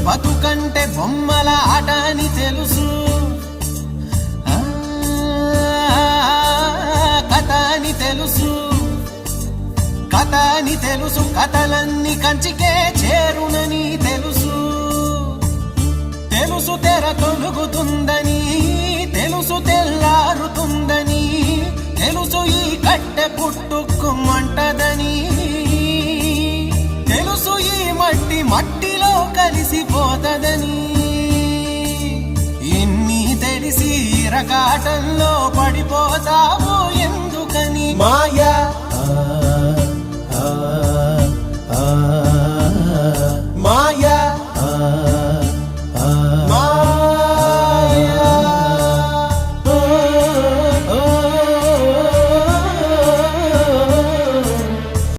బతుకంటే బొమ్మల ఆట అని తెలుసు, కథ అని తెలుసు, కథ అని తెలుసు, కథలన్నీ కంచికే చేరునని తెలుసు, తెలుసు తెర తొలుగుతుందని, తెలుసు తెల్లారుతుందని, తెలుసు ఈ కట్టె పుట్టుకుమంటదని, తెలుసు ఈ మట్టి మట్టిలో కలిసిపోతదని, ఇన్ని తెలిసి ఇరకాటంలో పడిపోతావు ఎందుకని మాయా